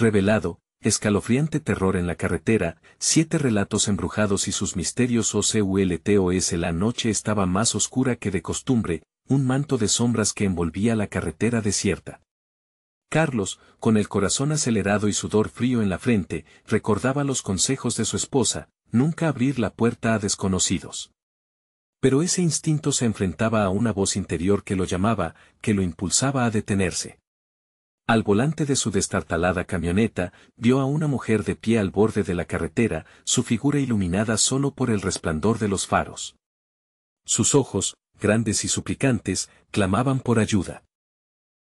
revelado, escalofriante terror en la carretera, 7 relatos embrujados y sus misterios ocultos. La noche estaba más oscura que de costumbre, un manto de sombras que envolvía la carretera desierta. Carlos, con el corazón acelerado y sudor frío en la frente, recordaba los consejos de su esposa, nunca abrir la puerta a desconocidos. Pero ese instinto se enfrentaba a una voz interior que lo llamaba, que lo impulsaba a detenerse. Al volante de su destartalada camioneta, vio a una mujer de pie al borde de la carretera, su figura iluminada solo por el resplandor de los faros. Sus ojos, grandes y suplicantes, clamaban por ayuda.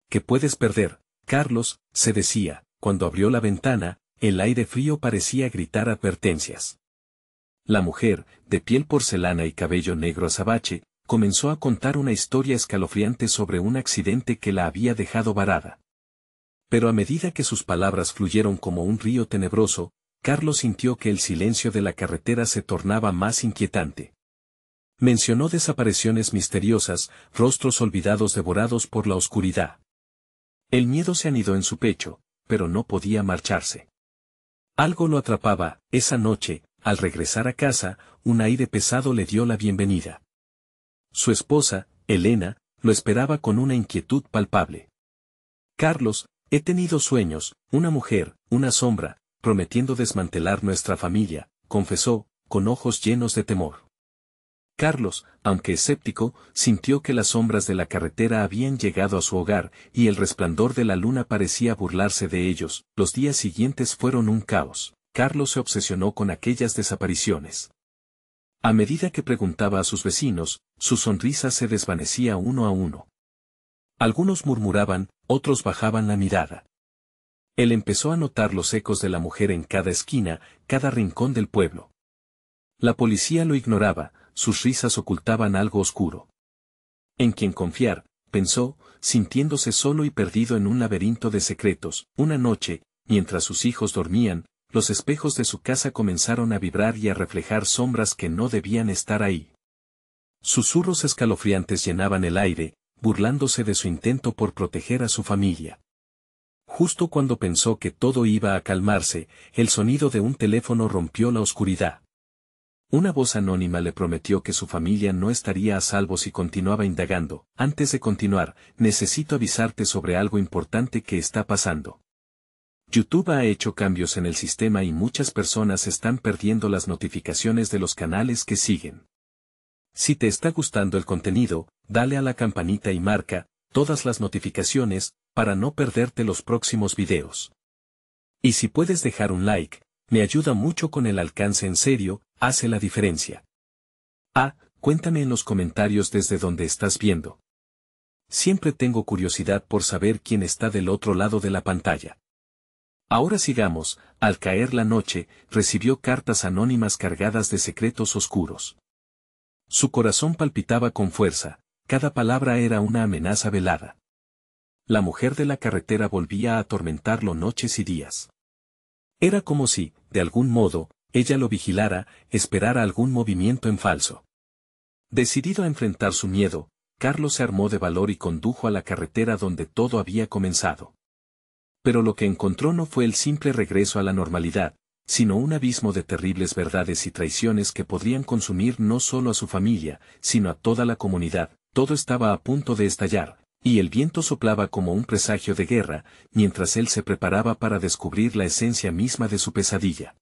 ¿Qué puedes perder, Carlos?, se decía, cuando abrió la ventana, el aire frío parecía gritar advertencias. La mujer, de piel porcelana y cabello negro azabache, comenzó a contar una historia escalofriante sobre un accidente que la había dejado varada. Pero a medida que sus palabras fluyeron como un río tenebroso, Carlos sintió que el silencio de la carretera se tornaba más inquietante. Mencionó desapariciones misteriosas, rostros olvidados devorados por la oscuridad. El miedo se anidó en su pecho, pero no podía marcharse. Algo lo atrapaba. Esa noche, al regresar a casa, un aire pesado le dio la bienvenida. Su esposa, Elena, lo esperaba con una inquietud palpable. Carlos, he tenido sueños, una mujer, una sombra, prometiendo desmantelar nuestra familia, confesó, con ojos llenos de temor. Carlos, aunque escéptico, sintió que las sombras de la carretera habían llegado a su hogar, y el resplandor de la luna parecía burlarse de ellos. Los días siguientes fueron un caos. Carlos se obsesionó con aquellas desapariciones. A medida que preguntaba a sus vecinos, su sonrisa se desvanecía uno a uno. Algunos murmuraban, otros bajaban la mirada. Él empezó a notar los ecos de la mujer en cada esquina, cada rincón del pueblo. La policía lo ignoraba, sus risas ocultaban algo oscuro. ¿En quién confiar?, pensó, sintiéndose solo y perdido en un laberinto de secretos. Una noche, mientras sus hijos dormían, los espejos de su casa comenzaron a vibrar y a reflejar sombras que no debían estar ahí. Susurros escalofriantes llenaban el aire, burlándose de su intento por proteger a su familia. Justo cuando pensó que todo iba a calmarse, el sonido de un teléfono rompió la oscuridad. Una voz anónima le prometió que su familia no estaría a salvo si continuaba indagando. Antes de continuar, necesito avisarte sobre algo importante que está pasando. YouTube ha hecho cambios en el sistema y muchas personas están perdiendo las notificaciones de los canales que siguen. Si te está gustando el contenido, dale a la campanita y marca todas las notificaciones para no perderte los próximos videos. Y si puedes dejar un like, me ayuda mucho con el alcance. En serio, hace la diferencia. Cuéntame en los comentarios desde donde estás viendo. Siempre tengo curiosidad por saber quién está del otro lado de la pantalla. Ahora sigamos. Al caer la noche, recibió cartas anónimas cargadas de secretos oscuros. Su corazón palpitaba con fuerza, cada palabra era una amenaza velada. La mujer de la carretera volvía a atormentarlo noches y días. Era como si, de algún modo, ella lo vigilara, esperara algún movimiento en falso. Decidido a enfrentar su miedo, Carlos se armó de valor y condujo a la carretera donde todo había comenzado. Pero lo que encontró no fue el simple regreso a la normalidad, sino un abismo de terribles verdades y traiciones que podrían consumir no solo a su familia, sino a toda la comunidad. Todo estaba a punto de estallar, y el viento soplaba como un presagio de guerra, mientras él se preparaba para descubrir la esencia misma de su pesadilla.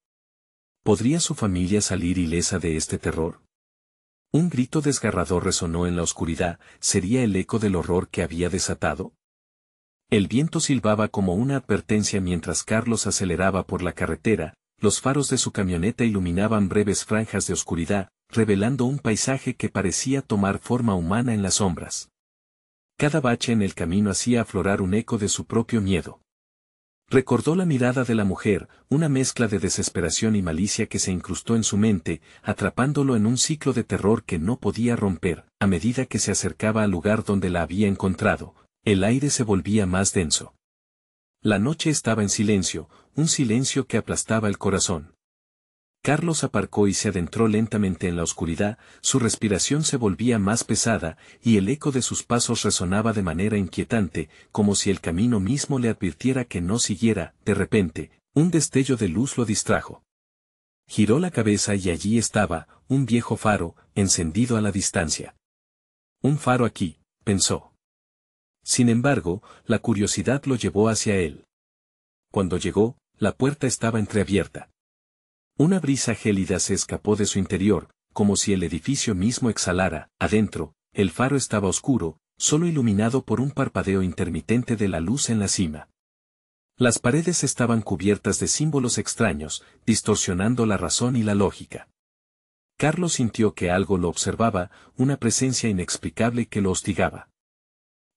¿Podría su familia salir ilesa de este terror? Un grito desgarrador resonó en la oscuridad. ¿Sería el eco del horror que había desatado? El viento silbaba como una advertencia mientras Carlos aceleraba por la carretera. Los faros de su camioneta iluminaban breves franjas de oscuridad, revelando un paisaje que parecía tomar forma humana en las sombras. Cada bache en el camino hacía aflorar un eco de su propio miedo. Recordó la mirada de la mujer, una mezcla de desesperación y malicia que se incrustó en su mente, atrapándolo en un ciclo de terror que no podía romper. A medida que se acercaba al lugar donde la había encontrado, el aire se volvía más denso. La noche estaba en silencio, un silencio que aplastaba el corazón. Carlos aparcó y se adentró lentamente en la oscuridad, su respiración se volvía más pesada, y el eco de sus pasos resonaba de manera inquietante, como si el camino mismo le advirtiera que no siguiera. De repente, un destello de luz lo distrajo. Giró la cabeza y allí estaba, un viejo faro, encendido a la distancia. Un faro aquí, pensó. Sin embargo, la curiosidad lo llevó hacia él. Cuando llegó, la puerta estaba entreabierta. Una brisa gélida se escapó de su interior, como si el edificio mismo exhalara. Adentro, el faro estaba oscuro, solo iluminado por un parpadeo intermitente de la luz en la cima. Las paredes estaban cubiertas de símbolos extraños, distorsionando la razón y la lógica. Carlos sintió que algo lo observaba, una presencia inexplicable que lo hostigaba.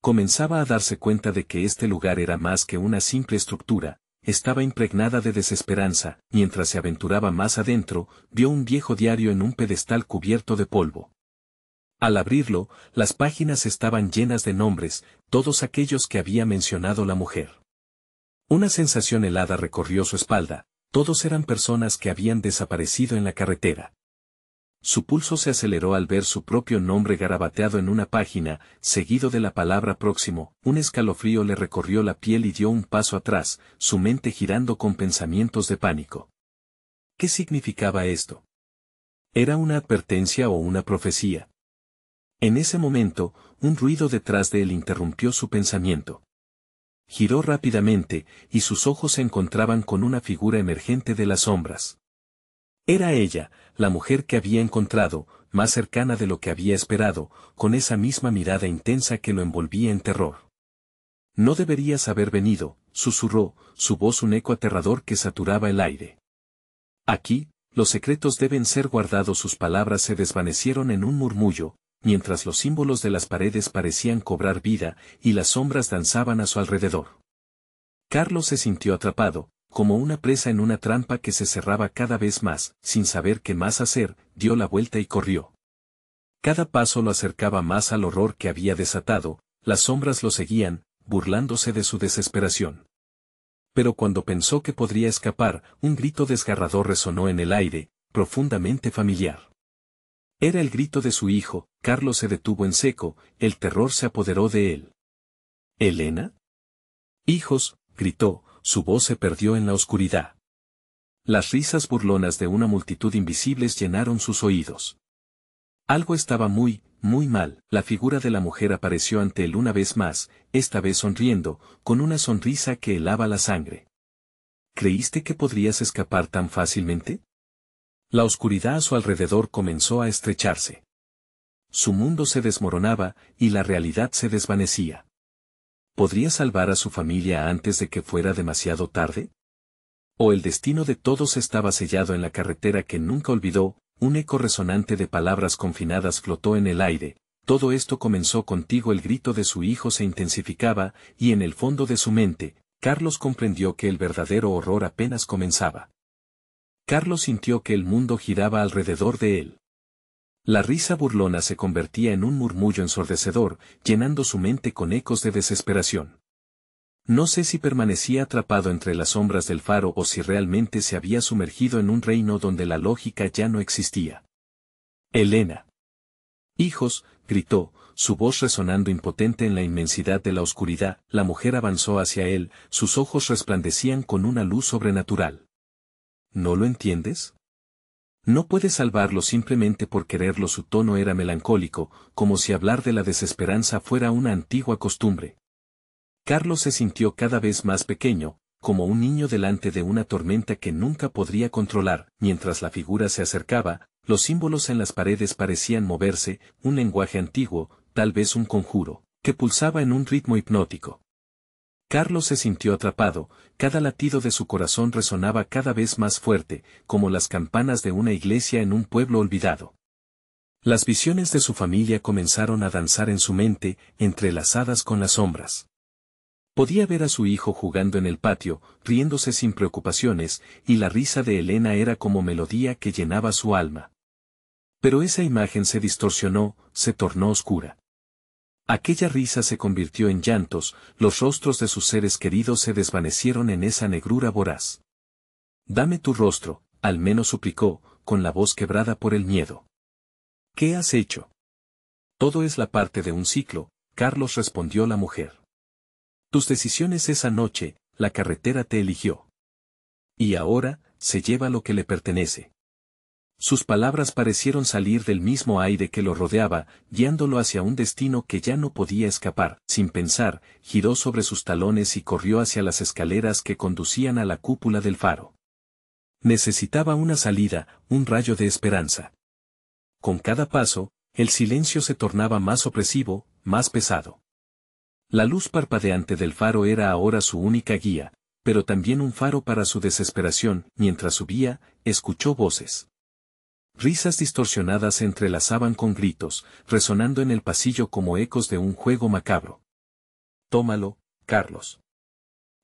Comenzaba a darse cuenta de que este lugar era más que una simple estructura. Estaba impregnada de desesperanza. Mientras se aventuraba más adentro, vio un viejo diario en un pedestal cubierto de polvo. Al abrirlo, las páginas estaban llenas de nombres, todos aquellos que había mencionado la mujer. Una sensación helada recorrió su espalda, todos eran personas que habían desaparecido en la carretera. Su pulso se aceleró al ver su propio nombre garabateado en una página, seguido de la palabra próximo. Un escalofrío le recorrió la piel y dio un paso atrás, su mente girando con pensamientos de pánico. ¿Qué significaba esto? ¿Era una advertencia o una profecía? En ese momento, un ruido detrás de él interrumpió su pensamiento. Giró rápidamente, y sus ojos se encontraban con una figura emergente de las sombras. Era ella, la mujer que había encontrado, más cercana de lo que había esperado, con esa misma mirada intensa que lo envolvía en terror. No deberías haber venido, susurró, su voz un eco aterrador que saturaba el aire. Aquí, los secretos deben ser guardados. Sus palabras se desvanecieron en un murmullo, mientras los símbolos de las paredes parecían cobrar vida, y las sombras danzaban a su alrededor. Carlos se sintió atrapado, como una presa en una trampa que se cerraba cada vez más. Sin saber qué más hacer, dio la vuelta y corrió. Cada paso lo acercaba más al horror que había desatado, las sombras lo seguían, burlándose de su desesperación. Pero cuando pensó que podría escapar, un grito desgarrador resonó en el aire, profundamente familiar. Era el grito de su hijo. Carlos se detuvo en seco, el terror se apoderó de él. ¿Elena? Hijos, gritó, su voz se perdió en la oscuridad. Las risas burlonas de una multitud invisibles llenaron sus oídos. Algo estaba muy mal. La figura de la mujer apareció ante él una vez más, esta vez sonriendo, con una sonrisa que helaba la sangre. ¿Creíste que podrías escapar tan fácilmente? La oscuridad a su alrededor comenzó a estrecharse. Su mundo se desmoronaba, y la realidad se desvanecía. ¿Podría salvar a su familia antes de que fuera demasiado tarde? ¿O el destino de todos estaba sellado en la carretera que nunca olvidó? Un eco resonante de palabras confinadas flotó en el aire. Todo esto comenzó contigo. El grito de su hijo se intensificaba, y en el fondo de su mente, Carlos comprendió que el verdadero horror apenas comenzaba. Carlos sintió que el mundo giraba alrededor de él. La risa burlona se convertía en un murmullo ensordecedor, llenando su mente con ecos de desesperación. No sé si permanecía atrapado entre las sombras del faro o si realmente se había sumergido en un reino donde la lógica ya no existía. Elena. Hijos, gritó, su voz resonando impotente en la inmensidad de la oscuridad. La mujer avanzó hacia él, sus ojos resplandecían con una luz sobrenatural. ¿No lo entiendes? No puedes salvarlo simplemente por quererlo. Su tono era melancólico, como si hablar de la desesperanza fuera una antigua costumbre. Carlos se sintió cada vez más pequeño, como un niño delante de una tormenta que nunca podría controlar. Mientras la figura se acercaba, los símbolos en las paredes parecían moverse, un lenguaje antiguo, tal vez un conjuro, que pulsaba en un ritmo hipnótico. Carlos se sintió atrapado, cada latido de su corazón resonaba cada vez más fuerte, como las campanas de una iglesia en un pueblo olvidado. Las visiones de su familia comenzaron a danzar en su mente, entrelazadas con las sombras. Podía ver a su hijo jugando en el patio, riéndose sin preocupaciones, y la risa de Elena era como melodía que llenaba su alma. Pero esa imagen se distorsionó, se tornó oscura. Aquella risa se convirtió en llantos, los rostros de sus seres queridos se desvanecieron en esa negrura voraz. Dame tu rostro, al menos suplicó, con la voz quebrada por el miedo. ¿Qué has hecho? Todo es la parte de un ciclo, Carlos, respondió la mujer. Tus decisiones esa noche, la carretera te eligió. Y ahora, se lleva lo que le pertenece. Sus palabras parecieron salir del mismo aire que lo rodeaba, guiándolo hacia un destino que ya no podía escapar. Sin pensar, giró sobre sus talones y corrió hacia las escaleras que conducían a la cúpula del faro. Necesitaba una salida, un rayo de esperanza. Con cada paso, el silencio se tornaba más opresivo, más pesado. La luz parpadeante del faro era ahora su única guía, pero también un faro para su desesperación. Mientras subía, escuchó voces. Risas distorsionadas se entrelazaban con gritos, resonando en el pasillo como ecos de un juego macabro. Tómalo, Carlos.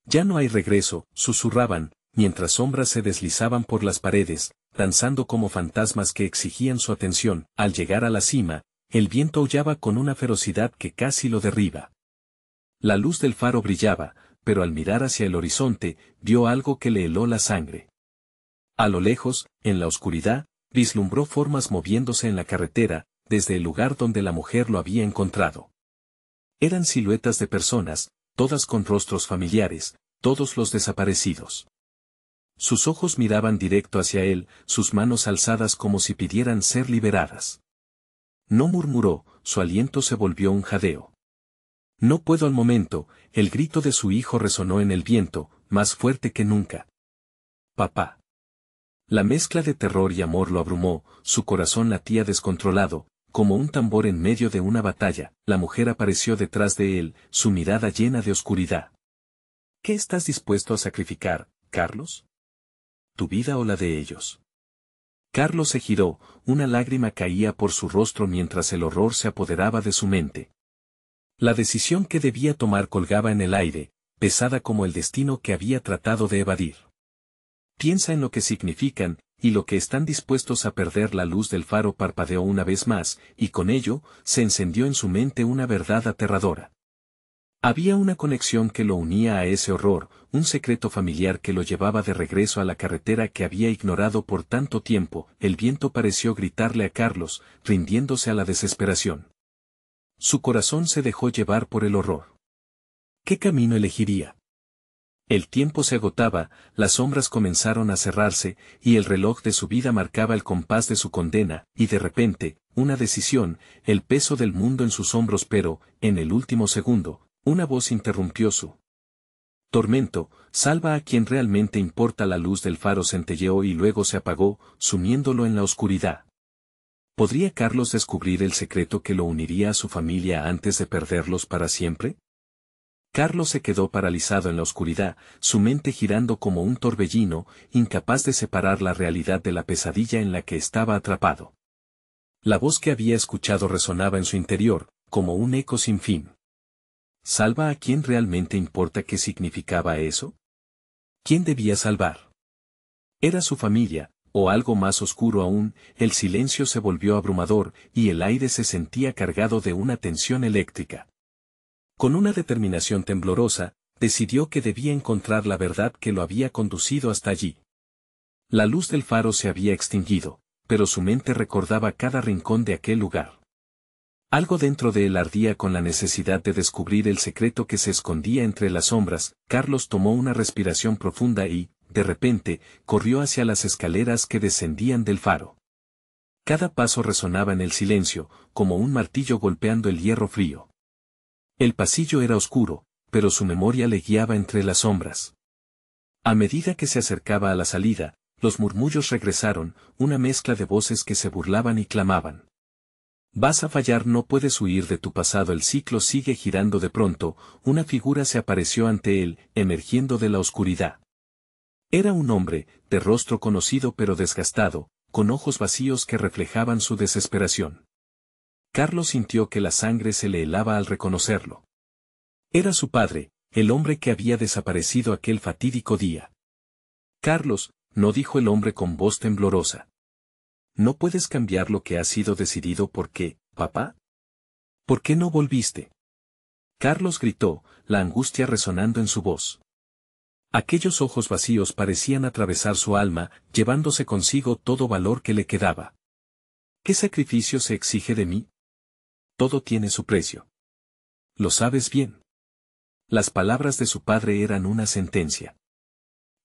Ya no hay regreso, susurraban, mientras sombras se deslizaban por las paredes, danzando como fantasmas que exigían su atención. Al llegar a la cima, el viento aullaba con una ferocidad que casi lo derriba. La luz del faro brillaba, pero al mirar hacia el horizonte, vio algo que le heló la sangre. A lo lejos, en la oscuridad, vislumbró formas moviéndose en la carretera, desde el lugar donde la mujer lo había encontrado. Eran siluetas de personas, todas con rostros familiares, todos los desaparecidos. Sus ojos miraban directo hacia él, sus manos alzadas como si pidieran ser liberadas. No murmuró, su aliento se volvió un jadeo. No puedo al momento, el grito de su hijo resonó en el viento, más fuerte que nunca. Papá. La mezcla de terror y amor lo abrumó, su corazón latía descontrolado, como un tambor en medio de una batalla. La mujer apareció detrás de él, su mirada llena de oscuridad. ¿Qué estás dispuesto a sacrificar, Carlos? ¿Tu vida o la de ellos? Carlos se giró, una lágrima caía por su rostro mientras el horror se apoderaba de su mente. La decisión que debía tomar colgaba en el aire, pesada como el destino que había tratado de evadir. Piensa en lo que significan, y lo que están dispuestos a perder. La luz del faro parpadeó una vez más, y con ello, se encendió en su mente una verdad aterradora. Había una conexión que lo unía a ese horror, un secreto familiar que lo llevaba de regreso a la carretera que había ignorado por tanto tiempo. El viento pareció gritarle a Carlos, rindiéndose a la desesperación. Su corazón se dejó llevar por el horror. ¿Qué camino elegiría? El tiempo se agotaba, las sombras comenzaron a cerrarse, y el reloj de su vida marcaba el compás de su condena, y de repente, una decisión, el peso del mundo en sus hombros. Pero, en el último segundo, una voz interrumpió su tormento. Salva a quien realmente importa. La luz del faro centelleó y luego se apagó, sumiéndolo en la oscuridad. ¿Podría Carlos descubrir el secreto que lo uniría a su familia antes de perderlos para siempre? Carlos se quedó paralizado en la oscuridad, su mente girando como un torbellino, incapaz de separar la realidad de la pesadilla en la que estaba atrapado. La voz que había escuchado resonaba en su interior, como un eco sin fin. ¿Salva a quien realmente importa? ¿Qué significaba eso? ¿Quién debía salvar? ¿Era su familia, o algo más oscuro aún? El silencio se volvió abrumador, y el aire se sentía cargado de una tensión eléctrica. Con una determinación temblorosa, decidió que debía encontrar la verdad que lo había conducido hasta allí. La luz del faro se había extinguido, pero su mente recordaba cada rincón de aquel lugar. Algo dentro de él ardía con la necesidad de descubrir el secreto que se escondía entre las sombras. Carlos tomó una respiración profunda y, de repente, corrió hacia las escaleras que descendían del faro. Cada paso resonaba en el silencio, como un martillo golpeando el hierro frío. El pasillo era oscuro, pero su memoria le guiaba entre las sombras. A medida que se acercaba a la salida, los murmullos regresaron, una mezcla de voces que se burlaban y clamaban. Vas a fallar, no puedes huir de tu pasado. El ciclo sigue girando. De pronto, una figura se apareció ante él, emergiendo de la oscuridad. Era un hombre, de rostro conocido pero desgastado, con ojos vacíos que reflejaban su desesperación. Carlos sintió que la sangre se le helaba al reconocerlo. Era su padre, el hombre que había desaparecido aquel fatídico día. Carlos, no, dijo el hombre con voz temblorosa. ¿No puedes cambiar lo que ha sido decidido? ¿Por qué, papá? ¿Por qué no volviste? Carlos gritó, la angustia resonando en su voz. Aquellos ojos vacíos parecían atravesar su alma, llevándose consigo todo valor que le quedaba. ¿Qué sacrificio se exige de mí? Todo tiene su precio. Lo sabes bien. Las palabras de su padre eran una sentencia.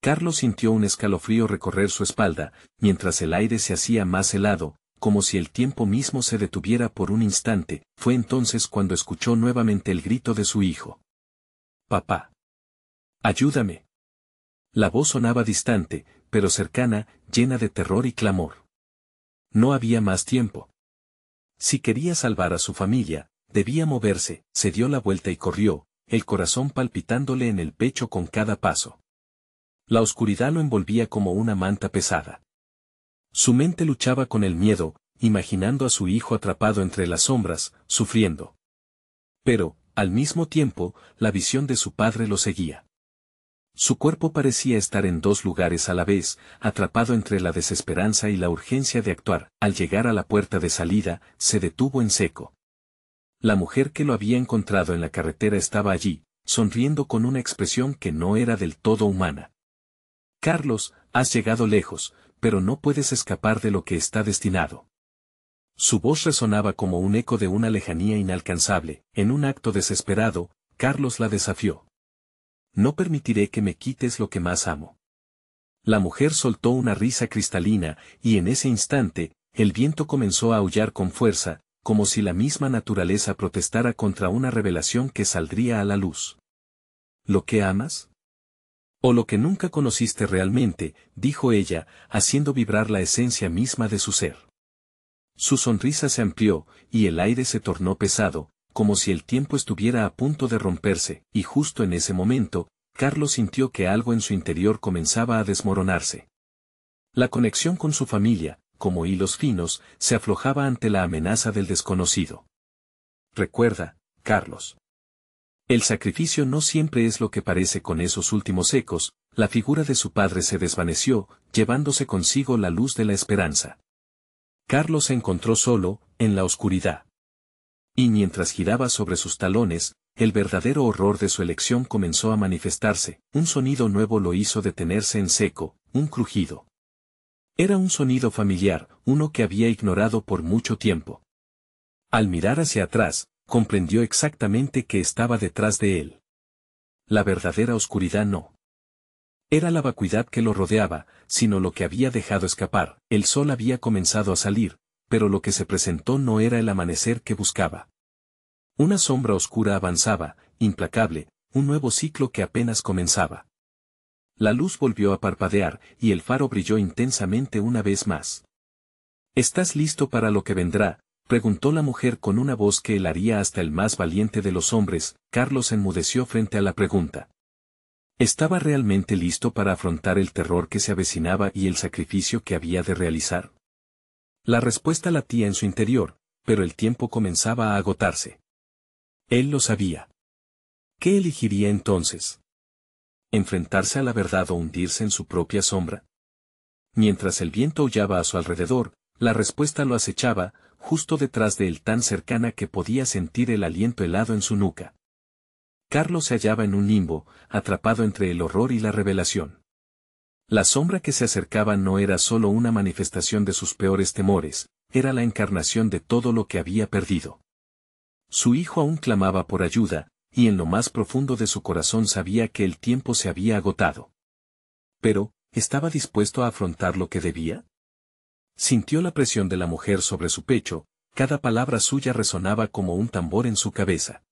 Carlos sintió un escalofrío recorrer su espalda, mientras el aire se hacía más helado, como si el tiempo mismo se detuviera por un instante. Fue entonces cuando escuchó nuevamente el grito de su hijo. «Papá. Ayúdame». La voz sonaba distante, pero cercana, llena de terror y clamor. No había más tiempo. Si quería salvar a su familia, debía moverse. Se dio la vuelta y corrió, el corazón palpitándole en el pecho con cada paso. La oscuridad lo envolvía como una manta pesada. Su mente luchaba con el miedo, imaginando a su hijo atrapado entre las sombras, sufriendo. Pero, al mismo tiempo, la visión de su padre lo seguía. Su cuerpo parecía estar en dos lugares a la vez, atrapado entre la desesperanza y la urgencia de actuar. Al llegar a la puerta de salida, se detuvo en seco. La mujer que lo había encontrado en la carretera estaba allí, sonriendo con una expresión que no era del todo humana. «Carlos, has llegado lejos, pero no puedes escapar de lo que está destinado». Su voz resonaba como un eco de una lejanía inalcanzable. En un acto desesperado, Carlos la desafió. «No permitiré que me quites lo que más amo». La mujer soltó una risa cristalina, y en ese instante, el viento comenzó a aullar con fuerza, como si la misma naturaleza protestara contra una revelación que saldría a la luz. «¿Lo que amas? ¿O lo que nunca conociste realmente?», dijo ella, haciendo vibrar la esencia misma de su ser. Su sonrisa se amplió, y el aire se tornó pesado, como si el tiempo estuviera a punto de romperse, y justo en ese momento, Carlos sintió que algo en su interior comenzaba a desmoronarse. La conexión con su familia, como hilos finos, se aflojaba ante la amenaza del desconocido. Recuerda, Carlos. El sacrificio no siempre es lo que parece. Con esos últimos ecos, la figura de su padre se desvaneció, llevándose consigo la luz de la esperanza. Carlos se encontró solo, en la oscuridad. Y mientras giraba sobre sus talones, el verdadero horror de su elección comenzó a manifestarse. Un sonido nuevo lo hizo detenerse en seco, un crujido. Era un sonido familiar, uno que había ignorado por mucho tiempo. Al mirar hacia atrás, comprendió exactamente qué estaba detrás de él. La verdadera oscuridad no era la vacuidad que lo rodeaba, sino lo que había dejado escapar. El sol había comenzado a salir, pero lo que se presentó no era el amanecer que buscaba. Una sombra oscura avanzaba, implacable, un nuevo ciclo que apenas comenzaba. La luz volvió a parpadear, y el faro brilló intensamente una vez más. «¿Estás listo para lo que vendrá?», preguntó la mujer con una voz que helaría hasta el más valiente de los hombres. Carlos enmudeció frente a la pregunta. ¿Estaba realmente listo para afrontar el terror que se avecinaba y el sacrificio que había de realizar? La respuesta latía en su interior, pero el tiempo comenzaba a agotarse. Él lo sabía. ¿Qué elegiría entonces? ¿Enfrentarse a la verdad o hundirse en su propia sombra? Mientras el viento aullaba a su alrededor, la respuesta lo acechaba, justo detrás de él, tan cercana que podía sentir el aliento helado en su nuca. Carlos se hallaba en un limbo, atrapado entre el horror y la revelación. La sombra que se acercaba no era solo una manifestación de sus peores temores, era la encarnación de todo lo que había perdido. Su hijo aún clamaba por ayuda, y en lo más profundo de su corazón sabía que el tiempo se había agotado. Pero, ¿estaba dispuesto a afrontar lo que debía? Sintió la presión de la mujer sobre su pecho, cada palabra suya resonaba como un tambor en su cabeza.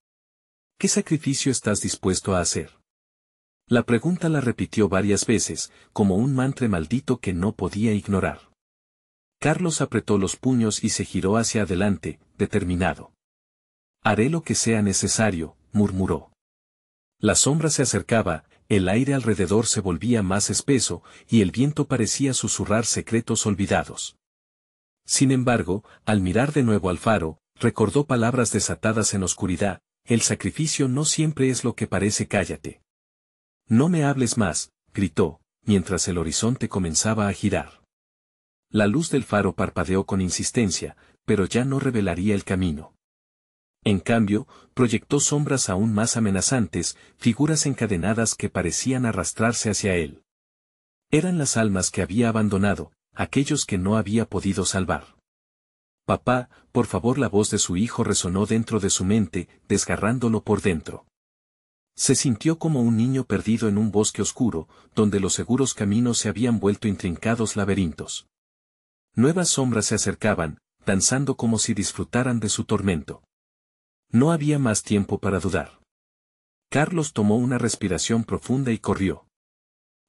¿Qué sacrificio estás dispuesto a hacer? La pregunta la repitió varias veces, como un mantra maldito que no podía ignorar. Carlos apretó los puños y se giró hacia adelante, determinado. «Haré lo que sea necesario», murmuró. La sombra se acercaba, el aire alrededor se volvía más espeso, y el viento parecía susurrar secretos olvidados. Sin embargo, al mirar de nuevo al faro, recordó palabras desatadas en oscuridad: «El sacrificio no siempre es lo que parece». «Cállate. No me hables más», gritó, mientras el horizonte comenzaba a girar. La luz del faro parpadeó con insistencia, pero ya no revelaría el camino. En cambio, proyectó sombras aún más amenazantes, figuras encadenadas que parecían arrastrarse hacia él. Eran las almas que había abandonado, aquellos que no había podido salvar. Papá, por favor, la voz de su hijo resonó dentro de su mente, desgarrándolo por dentro. Se sintió como un niño perdido en un bosque oscuro, donde los seguros caminos se habían vuelto intrincados laberintos. Nuevas sombras se acercaban, danzando como si disfrutaran de su tormento. No había más tiempo para dudar. Carlos tomó una respiración profunda y corrió.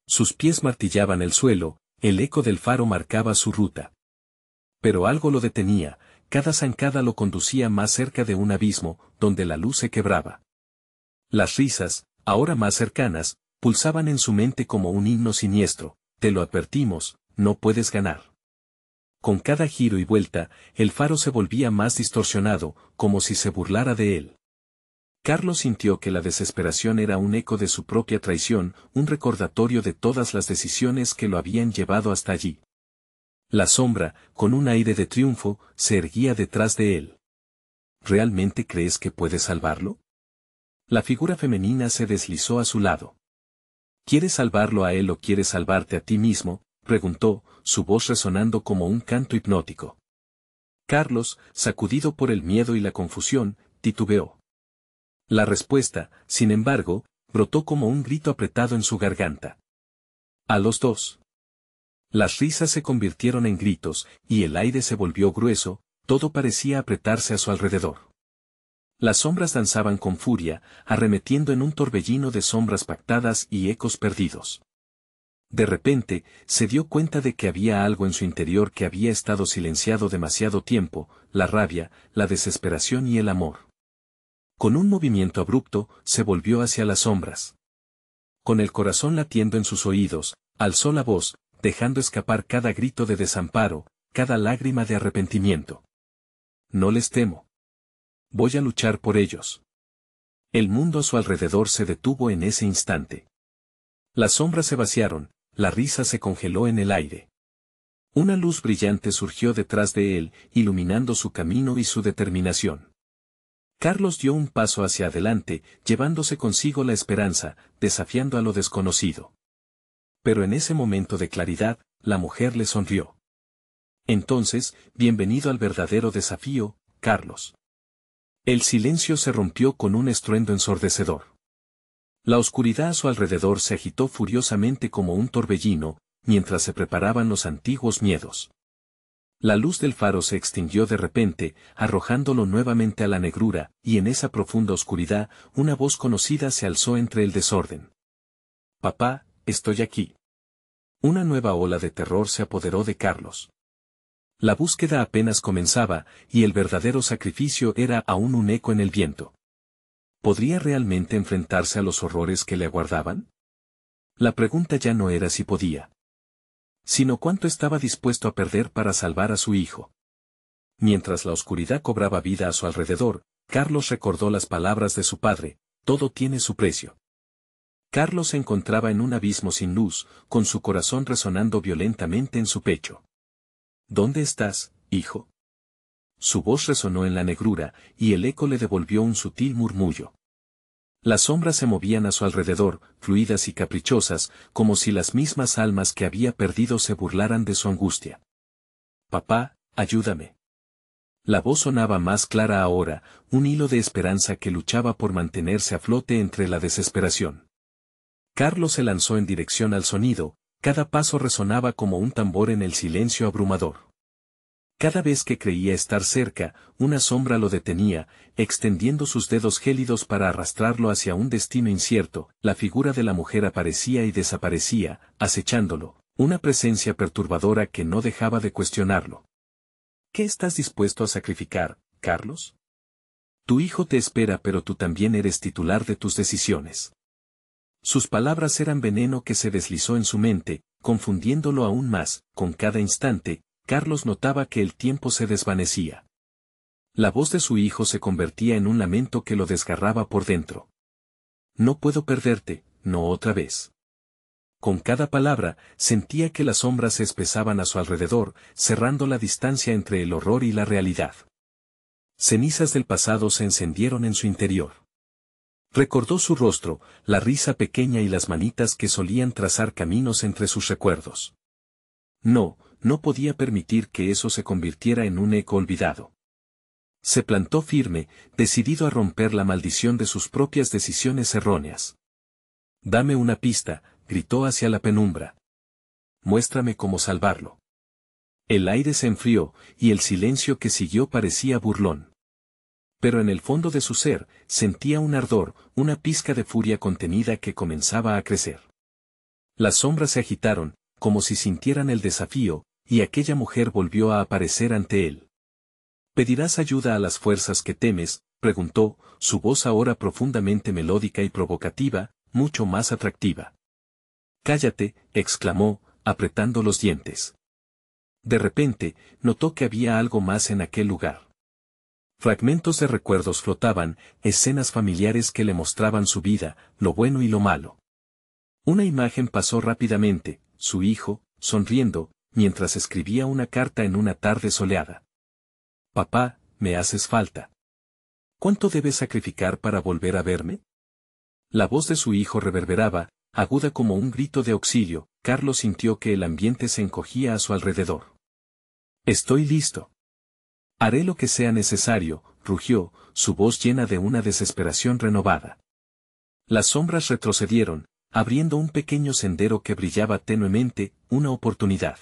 Sus pies martillaban el suelo, el eco del faro marcaba su ruta. Pero algo lo detenía, cada zancada lo conducía más cerca de un abismo, donde la luz se quebraba. Las risas, ahora más cercanas, pulsaban en su mente como un himno siniestro: te lo advertimos, no puedes ganar. Con cada giro y vuelta, el faro se volvía más distorsionado, como si se burlara de él. Carlos sintió que la desesperación era un eco de su propia traición, un recordatorio de todas las decisiones que lo habían llevado hasta allí. La sombra, con un aire de triunfo, se erguía detrás de él. ¿Realmente crees que puedes salvarlo? La figura femenina se deslizó a su lado. ¿Quieres salvarlo a él o quieres salvarte a ti mismo?, preguntó, su voz resonando como un canto hipnótico. Carlos, sacudido por el miedo y la confusión, titubeó. La respuesta, sin embargo, brotó como un grito apretado en su garganta. A los dos. Las risas se convirtieron en gritos, y el aire se volvió grueso, todo parecía apretarse a su alrededor. Las sombras danzaban con furia, arremetiendo en un torbellino de sombras pactadas y ecos perdidos. De repente, se dio cuenta de que había algo en su interior que había estado silenciado demasiado tiempo: la rabia, la desesperación y el amor. Con un movimiento abrupto, se volvió hacia las sombras. Con el corazón latiendo en sus oídos, alzó la voz, dejando escapar cada grito de desamparo, cada lágrima de arrepentimiento. No les temo. Voy a luchar por ellos. El mundo a su alrededor se detuvo en ese instante. Las sombras se vaciaron, la risa se congeló en el aire. Una luz brillante surgió detrás de él, iluminando su camino y su determinación. Carlos dio un paso hacia adelante, llevándose consigo la esperanza, desafiando a lo desconocido. Pero en ese momento de claridad, la mujer le sonrió. Entonces, bienvenido al verdadero desafío, Carlos. El silencio se rompió con un estruendo ensordecedor. La oscuridad a su alrededor se agitó furiosamente como un torbellino, mientras se preparaban los antiguos miedos. La luz del faro se extinguió de repente, arrojándolo nuevamente a la negrura, y en esa profunda oscuridad, una voz conocida se alzó entre el desorden. Papá, estoy aquí. Una nueva ola de terror se apoderó de Carlos. La búsqueda apenas comenzaba, y el verdadero sacrificio era aún un eco en el viento. ¿Podría realmente enfrentarse a los horrores que le aguardaban? La pregunta ya no era si podía, sino cuánto estaba dispuesto a perder para salvar a su hijo. Mientras la oscuridad cobraba vida a su alrededor, Carlos recordó las palabras de su padre: todo tiene su precio. Carlos se encontraba en un abismo sin luz, con su corazón resonando violentamente en su pecho. ¿Dónde estás, hijo? Su voz resonó en la negrura, y el eco le devolvió un sutil murmullo. Las sombras se movían a su alrededor, fluidas y caprichosas, como si las mismas almas que había perdido se burlaran de su angustia. Papá, ayúdame. La voz sonaba más clara ahora, un hilo de esperanza que luchaba por mantenerse a flote entre la desesperación. Carlos se lanzó en dirección al sonido, cada paso resonaba como un tambor en el silencio abrumador. Cada vez que creía estar cerca, una sombra lo detenía, extendiendo sus dedos gélidos para arrastrarlo hacia un destino incierto. La figura de la mujer aparecía y desaparecía, acechándolo, una presencia perturbadora que no dejaba de cuestionarlo. ¿Qué estás dispuesto a sacrificar, Carlos? Tu hijo te espera, pero tú también eres titular de tus decisiones. Sus palabras eran veneno que se deslizó en su mente, confundiéndolo aún más. Con cada instante, Carlos notaba que el tiempo se desvanecía. La voz de su hijo se convertía en un lamento que lo desgarraba por dentro. No puedo perderte, no otra vez. Con cada palabra, sentía que las sombras se espesaban a su alrededor, cerrando la distancia entre el horror y la realidad. Cenizas del pasado se encendieron en su interior. Recordó su rostro, la risa pequeña y las manitas que solían trazar caminos entre sus recuerdos. No, no podía permitir que eso se convirtiera en un eco olvidado. Se plantó firme, decidido a romper la maldición de sus propias decisiones erróneas. «Dame una pista», gritó hacia la penumbra. «Muéstrame cómo salvarlo». El aire se enfrió, y el silencio que siguió parecía burlón. Pero en el fondo de su ser, sentía un ardor, una pizca de furia contenida que comenzaba a crecer. Las sombras se agitaron, como si sintieran el desafío, y aquella mujer volvió a aparecer ante él. «¿Pedirás ayuda a las fuerzas que temes?», preguntó, su voz ahora profundamente melódica y provocativa, mucho más atractiva. «Cállate», exclamó, apretando los dientes. De repente, notó que había algo más en aquel lugar. Fragmentos de recuerdos flotaban, escenas familiares que le mostraban su vida, lo bueno y lo malo. Una imagen pasó rápidamente, su hijo, sonriendo, mientras escribía una carta en una tarde soleada. «Papá, me haces falta. ¿Cuánto debes sacrificar para volver a verme?». La voz de su hijo reverberaba, aguda como un grito de auxilio. Carlos sintió que el ambiente se encogía a su alrededor. «Estoy listo. Haré lo que sea necesario», rugió, su voz llena de una desesperación renovada. Las sombras retrocedieron, abriendo un pequeño sendero que brillaba tenuemente, una oportunidad.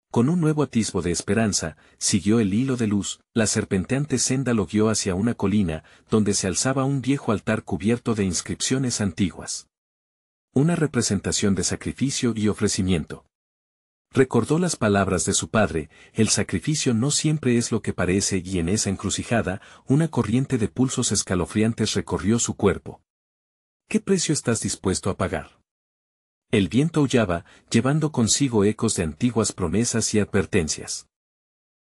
Con un nuevo atisbo de esperanza, siguió el hilo de luz, la serpenteante senda lo guió hacia una colina, donde se alzaba un viejo altar cubierto de inscripciones antiguas. Una representación de sacrificio y ofrecimiento. Recordó las palabras de su padre: «El sacrificio no siempre es lo que parece», y en esa encrucijada, una corriente de pulsos escalofriantes recorrió su cuerpo. «¿Qué precio estás dispuesto a pagar?». El viento aullaba, llevando consigo ecos de antiguas promesas y advertencias.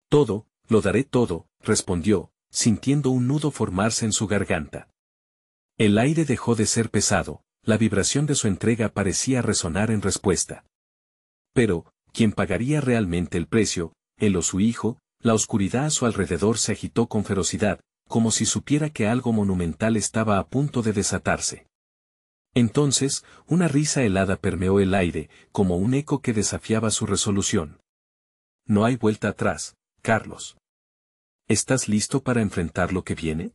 «Todo, lo daré todo», respondió, sintiendo un nudo formarse en su garganta. El aire dejó de ser pesado, la vibración de su entrega parecía resonar en respuesta. Pero, ¿quién pagaría realmente el precio, él o su hijo? La oscuridad a su alrededor se agitó con ferocidad, como si supiera que algo monumental estaba a punto de desatarse. Entonces, una risa helada permeó el aire, como un eco que desafiaba su resolución. «No hay vuelta atrás, Carlos. ¿Estás listo para enfrentar lo que viene?».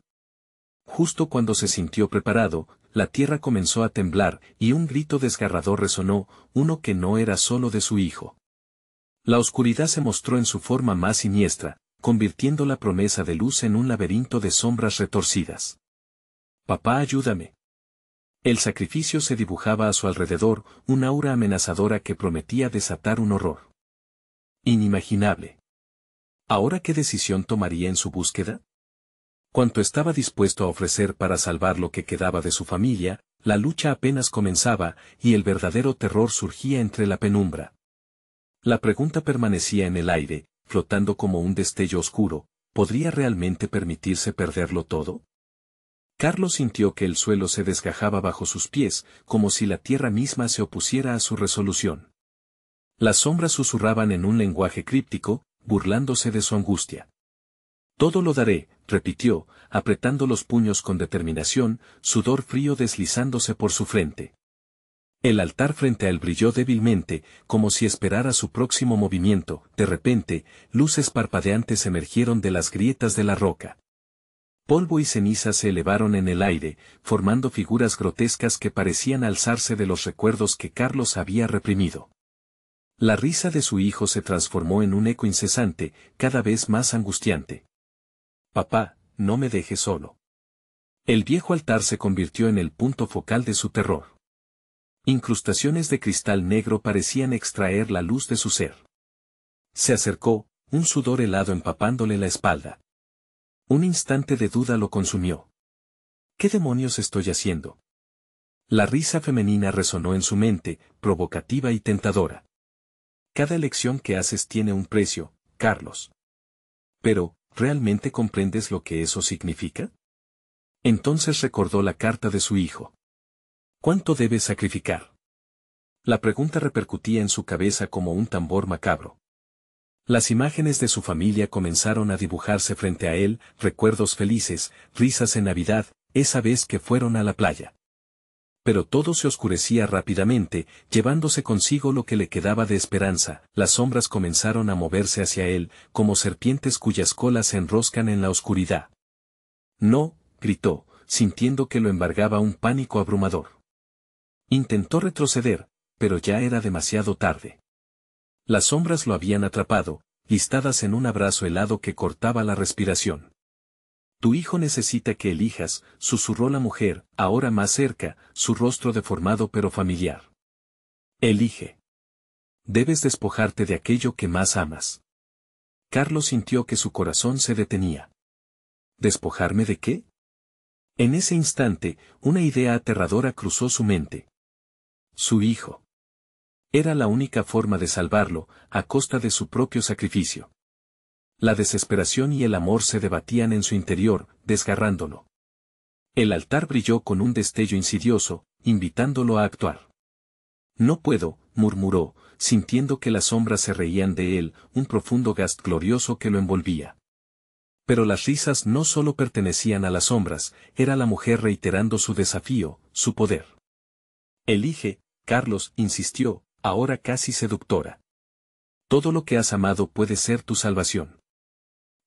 Justo cuando se sintió preparado, la tierra comenzó a temblar, y un grito desgarrador resonó, uno que no era solo de su hijo. La oscuridad se mostró en su forma más siniestra, convirtiendo la promesa de luz en un laberinto de sombras retorcidas. «Papá, ayúdame». El sacrificio se dibujaba a su alrededor, un aura amenazadora que prometía desatar un horror inimaginable. ¿Ahora qué decisión tomaría en su búsqueda? ¿Cuánto estaba dispuesto a ofrecer para salvar lo que quedaba de su familia? La lucha apenas comenzaba, y el verdadero terror surgía entre la penumbra. La pregunta permanecía en el aire, flotando como un destello oscuro: ¿podría realmente permitirse perderlo todo? Carlos sintió que el suelo se desgajaba bajo sus pies, como si la tierra misma se opusiera a su resolución. Las sombras susurraban en un lenguaje críptico, burlándose de su angustia. «Todo lo daré», repitió, apretando los puños con determinación, sudor frío deslizándose por su frente. El altar frente a él brilló débilmente, como si esperara su próximo movimiento. De repente, luces parpadeantes emergieron de las grietas de la roca. Polvo y ceniza se elevaron en el aire, formando figuras grotescas que parecían alzarse de los recuerdos que Carlos había reprimido. La risa de su hijo se transformó en un eco incesante, cada vez más angustiante. «Papá, no me dejes solo». El viejo altar se convirtió en el punto focal de su terror. Incrustaciones de cristal negro parecían extraer la luz de su ser. Se acercó, un sudor helado empapándole la espalda. Un instante de duda lo consumió. «¿Qué demonios estoy haciendo?». La risa femenina resonó en su mente, provocativa y tentadora. «Cada elección que haces tiene un precio, Carlos. Pero, ¿realmente comprendes lo que eso significa?». Entonces recordó la carta de su hijo. «¿Cuánto debes sacrificar?». La pregunta repercutía en su cabeza como un tambor macabro. Las imágenes de su familia comenzaron a dibujarse frente a él, recuerdos felices, risas en Navidad, esa vez que fueron a la playa. Pero todo se oscurecía rápidamente, llevándose consigo lo que le quedaba de esperanza. Las sombras comenzaron a moverse hacia él, como serpientes cuyas colas se enroscan en la oscuridad. No, gritó, sintiendo que lo embargaba un pánico abrumador. Intentó retroceder, pero ya era demasiado tarde. Las sombras lo habían atrapado, listadas en un abrazo helado que cortaba la respiración. Tu hijo necesita que elijas, susurró la mujer, ahora más cerca, su rostro deformado pero familiar. Elige. Debes despojarte de aquello que más amas. Carlos sintió que su corazón se detenía. ¿Despojarme de qué? En ese instante, una idea aterradora cruzó su mente. Su hijo. Era la única forma de salvarlo, a costa de su propio sacrificio. La desesperación y el amor se debatían en su interior, desgarrándolo. El altar brilló con un destello insidioso, invitándolo a actuar. No puedo, murmuró, sintiendo que las sombras se reían de él, un profundo gas glorioso que lo envolvía. Pero las risas no solo pertenecían a las sombras, era la mujer reiterando su desafío, su poder. Elige, Carlos, insistió, ahora casi seductora. Todo lo que has amado puede ser tu salvación.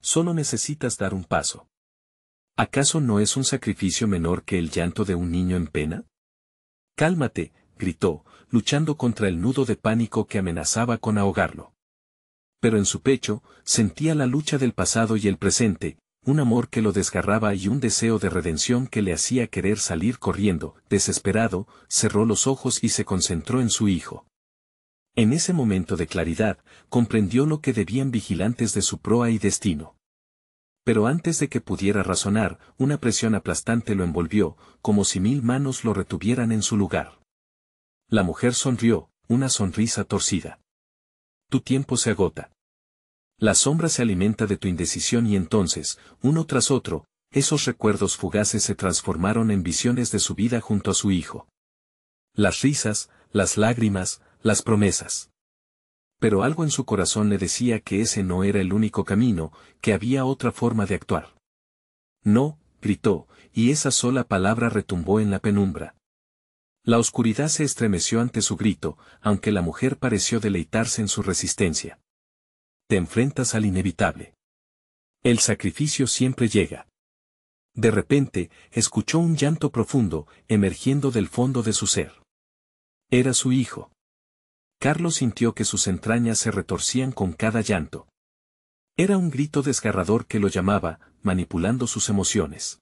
Solo necesitas dar un paso. ¿Acaso no es un sacrificio menor que el llanto de un niño en pena? Cálmate, gritó, luchando contra el nudo de pánico que amenazaba con ahogarlo. Pero en su pecho, sentía la lucha del pasado y el presente, un amor que lo desgarraba y un deseo de redención que le hacía querer salir corriendo. Desesperado, cerró los ojos y se concentró en su hijo. En ese momento de claridad, comprendió lo que debían vigilantes de su proa y destino. Pero antes de que pudiera razonar, una presión aplastante lo envolvió, como si 1000 manos lo retuvieran en su lugar. La mujer sonrió, una sonrisa torcida. Tu tiempo se agota. La sombra se alimenta de tu indecisión y entonces, uno tras otro, esos recuerdos fugaces se transformaron en visiones de su vida junto a su hijo. Las risas, las lágrimas, las promesas. Pero algo en su corazón le decía que ese no era el único camino, que había otra forma de actuar. No, gritó, y esa sola palabra retumbó en la penumbra. La oscuridad se estremeció ante su grito, aunque la mujer pareció deleitarse en su resistencia. Te enfrentas al inevitable. El sacrificio siempre llega. De repente, escuchó un llanto profundo, emergiendo del fondo de su ser. Era su hijo. Carlos sintió que sus entrañas se retorcían con cada llanto. Era un grito desgarrador que lo llamaba, manipulando sus emociones.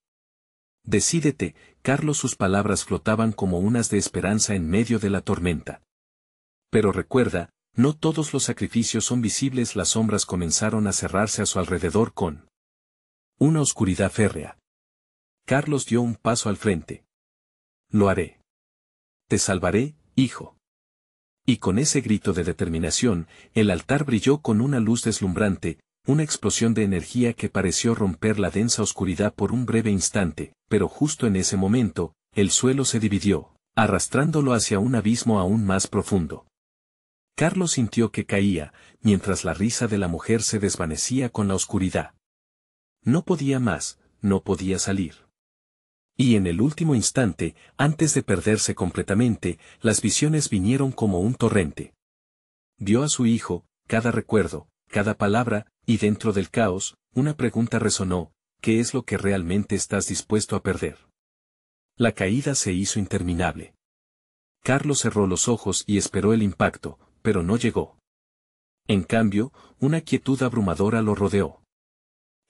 Decídete, Carlos. Sus palabras flotaban como unas de esperanza en medio de la tormenta. Pero recuerda, no todos los sacrificios son visibles. Las sombras comenzaron a cerrarse a su alrededor con una oscuridad férrea. Carlos dio un paso al frente. Lo haré. Te salvaré, hijo. Y con ese grito de determinación, el altar brilló con una luz deslumbrante, una explosión de energía que pareció romper la densa oscuridad por un breve instante, pero justo en ese momento, el suelo se dividió, arrastrándolo hacia un abismo aún más profundo. Carlos sintió que caía, mientras la risa de la mujer se desvanecía con la oscuridad. No podía más, no podía salir. Y en el último instante, antes de perderse completamente, las visiones vinieron como un torrente. Vio a su hijo, cada recuerdo, cada palabra, y dentro del caos, una pregunta resonó: ¿qué es lo que realmente estás dispuesto a perder? La caída se hizo interminable. Carlos cerró los ojos y esperó el impacto, pero no llegó. En cambio, una quietud abrumadora lo rodeó.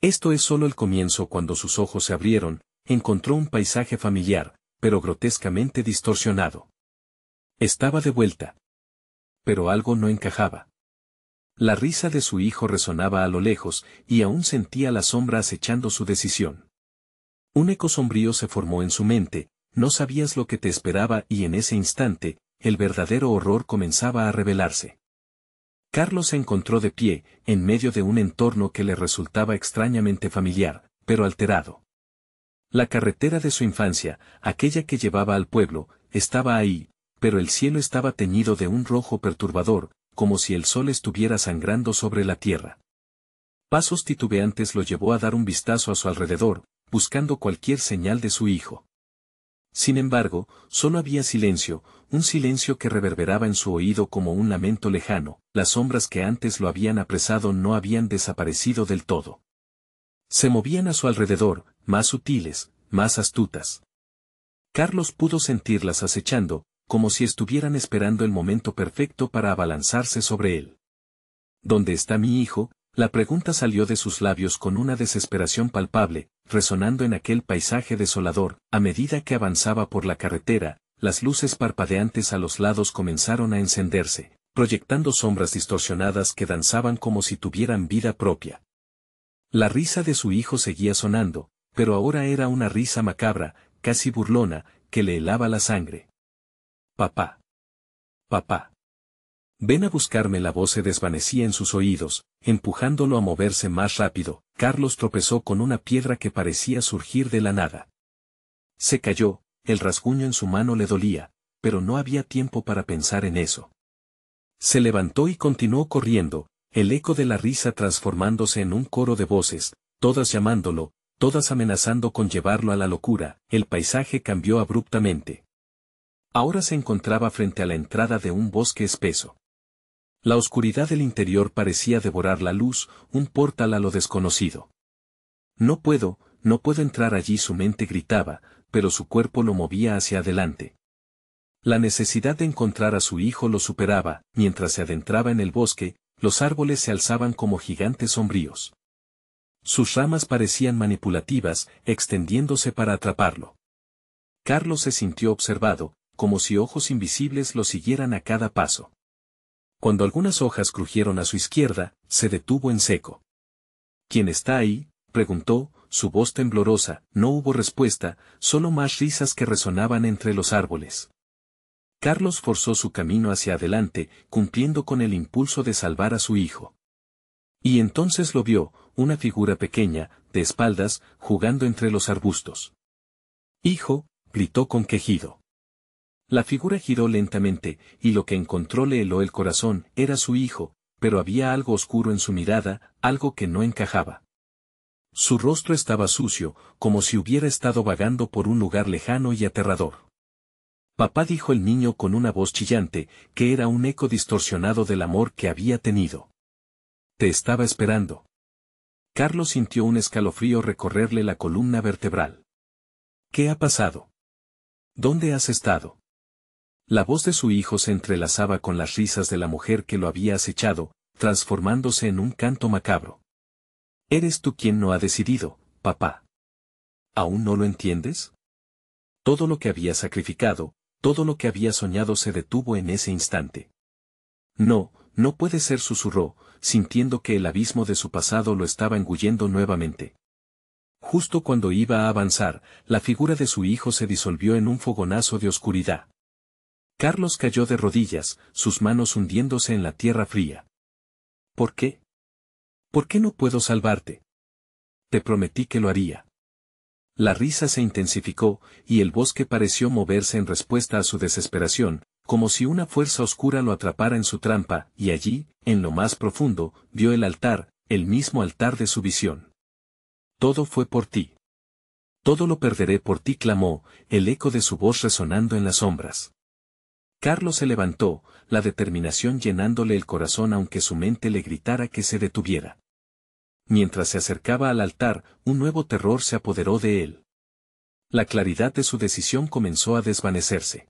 Esto es solo el comienzo. Cuando sus ojos se abrieron, encontró un paisaje familiar, pero grotescamente distorsionado. Estaba de vuelta. Pero algo no encajaba. La risa de su hijo resonaba a lo lejos, y aún sentía la sombra acechando su decisión. Un eco sombrío se formó en su mente, no sabías lo que te esperaba, y en ese instante, el verdadero horror comenzaba a revelarse. Carlos se encontró de pie, en medio de un entorno que le resultaba extrañamente familiar, pero alterado. La carretera de su infancia, aquella que llevaba al pueblo, estaba ahí, pero el cielo estaba teñido de un rojo perturbador, como si el sol estuviera sangrando sobre la tierra. Pasos titubeantes lo llevó a dar un vistazo a su alrededor, buscando cualquier señal de su hijo. Sin embargo, solo había silencio, un silencio que reverberaba en su oído como un lamento lejano. Las sombras que antes lo habían apresado no habían desaparecido del todo. Se movían a su alrededor, más sutiles, más astutas. Carlos pudo sentirlas acechando, como si estuvieran esperando el momento perfecto para abalanzarse sobre él. ¿Dónde está mi hijo? La pregunta salió de sus labios con una desesperación palpable, resonando en aquel paisaje desolador. A medida que avanzaba por la carretera, las luces parpadeantes a los lados comenzaron a encenderse, proyectando sombras distorsionadas que danzaban como si tuvieran vida propia. La risa de su hijo seguía sonando, pero ahora era una risa macabra, casi burlona, que le helaba la sangre. Papá. Papá. Ven a buscarme. La voz se desvanecía en sus oídos, empujándolo a moverse más rápido. Carlos tropezó con una piedra que parecía surgir de la nada. Se cayó, el rasguño en su mano le dolía, pero no había tiempo para pensar en eso. Se levantó y continuó corriendo, el eco de la risa transformándose en un coro de voces, todas llamándolo, todas amenazando con llevarlo a la locura. El paisaje cambió abruptamente. Ahora se encontraba frente a la entrada de un bosque espeso. La oscuridad del interior parecía devorar la luz, un portal a lo desconocido. No puedo entrar allí. Su mente gritaba, pero su cuerpo lo movía hacia adelante. La necesidad de encontrar a su hijo lo superaba. Mientras se adentraba en el bosque, los árboles se alzaban como gigantes sombríos. Sus ramas parecían manipulativas, extendiéndose para atraparlo. Carlos se sintió observado, como si ojos invisibles lo siguieran a cada paso. Cuando algunas hojas crujieron a su izquierda, se detuvo en seco. ¿Quién está ahí?, preguntó, su voz temblorosa. No hubo respuesta, solo más risas que resonaban entre los árboles. Carlos forzó su camino hacia adelante, cumpliendo con el impulso de salvar a su hijo. Y entonces lo vio, una figura pequeña, de espaldas, jugando entre los arbustos. «Hijo», gritó con quejido. La figura giró lentamente, y lo que encontró le heló el corazón. Era su hijo, pero había algo oscuro en su mirada, algo que no encajaba. Su rostro estaba sucio, como si hubiera estado vagando por un lugar lejano y aterrador. «Papá», dijo el niño con una voz chillante, que era un eco distorsionado del amor que había tenido. «Te estaba esperando». Carlos sintió un escalofrío recorrerle la columna vertebral. «¿Qué ha pasado? ¿Dónde has estado?». La voz de su hijo se entrelazaba con las risas de la mujer que lo había acechado, transformándose en un canto macabro. «Eres tú quien no ha decidido, papá. ¿Aún no lo entiendes? Todo lo que había sacrificado, todo lo que había soñado se detuvo en ese instante». «No, no puede ser», susurró, sintiendo que el abismo de su pasado lo estaba engullendo nuevamente. Justo cuando iba a avanzar, la figura de su hijo se disolvió en un fogonazo de oscuridad. Carlos cayó de rodillas, sus manos hundiéndose en la tierra fría. «¿Por qué? ¿Por qué no puedo salvarte? Te prometí que lo haría». La risa se intensificó, y el bosque pareció moverse en respuesta a su desesperación, como si una fuerza oscura lo atrapara en su trampa, y allí, en lo más profundo, vio el altar, el mismo altar de su visión. «Todo fue por ti. Todo lo perderé por ti», clamó, el eco de su voz resonando en las sombras. Carlos se levantó, la determinación llenándole el corazón aunque su mente le gritara que se detuviera. Mientras se acercaba al altar, un nuevo terror se apoderó de él. La claridad de su decisión comenzó a desvanecerse.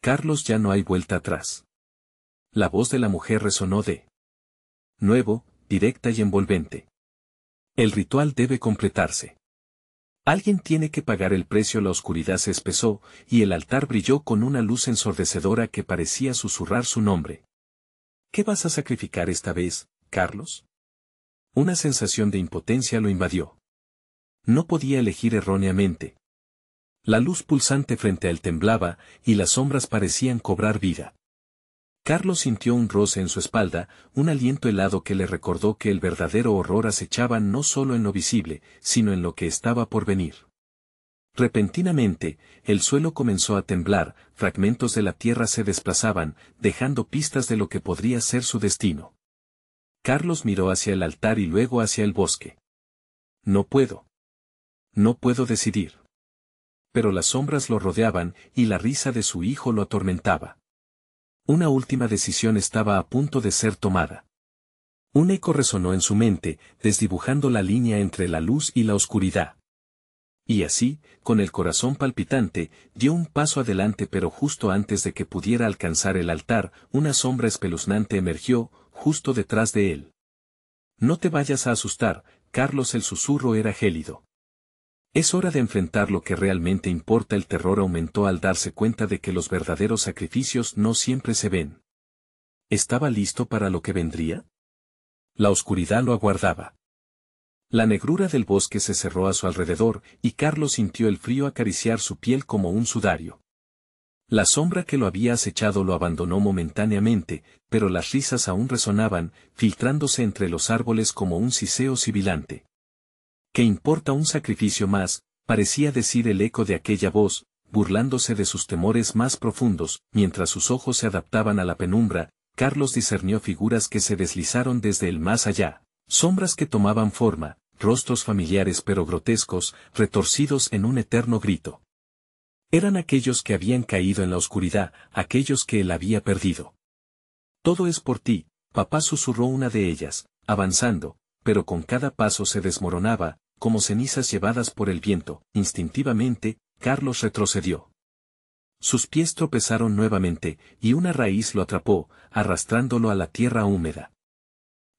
«Carlos, ya no hay vuelta atrás». La voz de la mujer resonó de nuevo, directa y envolvente. «El ritual debe completarse. Alguien tiene que pagar el precio». La oscuridad se espesó, y el altar brilló con una luz ensordecedora que parecía susurrar su nombre. «¿Qué vas a sacrificar esta vez, Carlos?». Una sensación de impotencia lo invadió. No podía elegir erróneamente. La luz pulsante frente a él temblaba, y las sombras parecían cobrar vida. Carlos sintió un roce en su espalda, un aliento helado que le recordó que el verdadero horror acechaba no solo en lo visible, sino en lo que estaba por venir. Repentinamente, el suelo comenzó a temblar, fragmentos de la tierra se desplazaban, dejando pistas de lo que podría ser su destino. Carlos miró hacia el altar y luego hacia el bosque. No puedo. No puedo decidir. Pero las sombras lo rodeaban, y la risa de su hijo lo atormentaba. Una última decisión estaba a punto de ser tomada. Un eco resonó en su mente, desdibujando la línea entre la luz y la oscuridad. Y así, con el corazón palpitante, dio un paso adelante, pero justo antes de que pudiera alcanzar el altar, una sombra espeluznante emergió, justo detrás de él. No te vayas a asustar, Carlos. El susurro era gélido. Es hora de enfrentar lo que realmente importa. El terror aumentó al darse cuenta de que los verdaderos sacrificios no siempre se ven. ¿Estaba listo para lo que vendría? La oscuridad lo aguardaba. La negrura del bosque se cerró a su alrededor, y Carlos sintió el frío acariciar su piel como un sudario. La sombra que lo había acechado lo abandonó momentáneamente, pero las risas aún resonaban, filtrándose entre los árboles como un siseo sibilante. ¿Qué importa un sacrificio más?, parecía decir el eco de aquella voz, burlándose de sus temores más profundos. Mientras sus ojos se adaptaban a la penumbra, Carlos discernió figuras que se deslizaron desde el más allá. Sombras que tomaban forma, rostros familiares pero grotescos, retorcidos en un eterno grito. Eran aquellos que habían caído en la oscuridad, aquellos que él había perdido. Todo es por ti, papá, susurró una de ellas, avanzando, pero con cada paso se desmoronaba, como cenizas llevadas por el viento. Instintivamente, Carlos retrocedió. Sus pies tropezaron nuevamente, y una raíz lo atrapó, arrastrándolo a la tierra húmeda.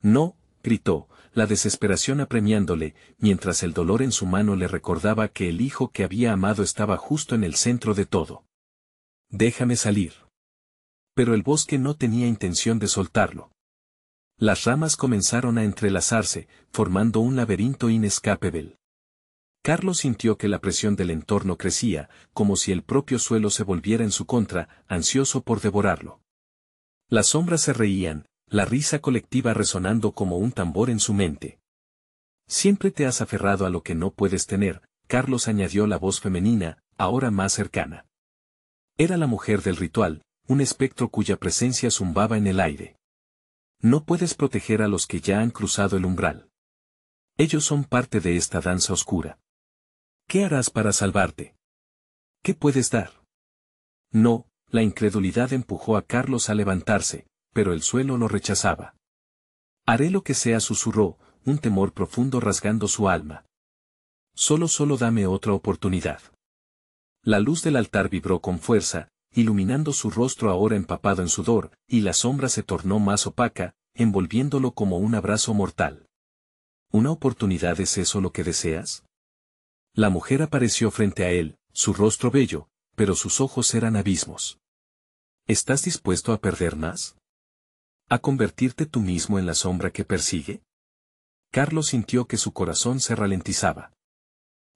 No, gritó, la desesperación apremiándole, mientras el dolor en su mano le recordaba que el hijo que había amado estaba justo en el centro de todo. Déjame salir. Pero el bosque no tenía intención de soltarlo. Las ramas comenzaron a entrelazarse, formando un laberinto inescapable. Carlos sintió que la presión del entorno crecía, como si el propio suelo se volviera en su contra, ansioso por devorarlo. Las sombras se reían, la risa colectiva resonando como un tambor en su mente. Siempre te has aferrado a lo que no puedes tener, Carlos, añadió la voz femenina, ahora más cercana. Era la mujer del ritual, un espectro cuya presencia zumbaba en el aire. No puedes proteger a los que ya han cruzado el umbral. Ellos son parte de esta danza oscura. ¿Qué harás para salvarte? ¿Qué puedes dar? No, la incredulidad empujó a Carlos a levantarse, pero el suelo lo rechazaba. Haré lo que sea, susurró, un temor profundo rasgando su alma. Solo dame otra oportunidad. La luz del altar vibró con fuerza, iluminando su rostro ahora empapado en sudor, y la sombra se tornó más opaca, envolviéndolo como un abrazo mortal. ¿Una oportunidad es eso lo que deseas? La mujer apareció frente a él, su rostro bello, pero sus ojos eran abismos. ¿Estás dispuesto a perder más? ¿A convertirte tú mismo en la sombra que persigue? Carlos sintió que su corazón se ralentizaba.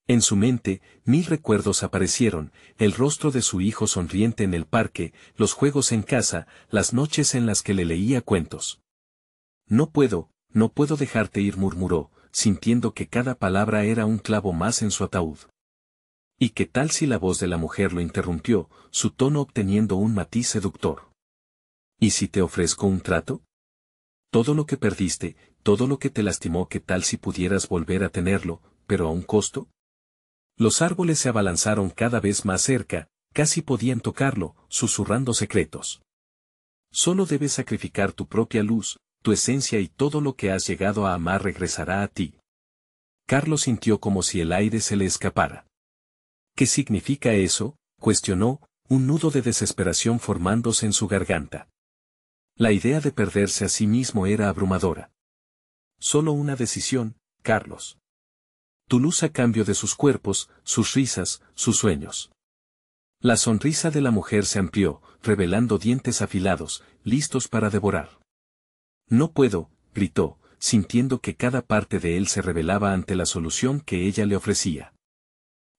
En su mente, 1000 recuerdos aparecieron, el rostro de su hijo sonriente en el parque, los juegos en casa, las noches en las que le leía cuentos. No puedo dejarte ir, murmuró, sintiendo que cada palabra era un clavo más en su ataúd. ¿Y qué tal si la voz de la mujer lo interrumpió, su tono obteniendo un matiz seductor? ¿Y si te ofrezco un trato? Todo lo que perdiste, todo lo que te lastimó, ¿qué tal si pudieras volver a tenerlo, pero a un costo? Los árboles se abalanzaron cada vez más cerca, casi podían tocarlo, susurrando secretos. Solo debes sacrificar tu propia luz, tu esencia, y todo lo que has llegado a amar regresará a ti. Carlos sintió como si el aire se le escapara. ¿Qué significa eso?, cuestionó, un nudo de desesperación formándose en su garganta. La idea de perderse a sí mismo era abrumadora. Solo una decisión, Carlos. Tu luz a cambio de sus cuerpos, sus risas, sus sueños. La sonrisa de la mujer se amplió, revelando dientes afilados, listos para devorar. No puedo, gritó, sintiendo que cada parte de él se rebelaba ante la solución que ella le ofrecía.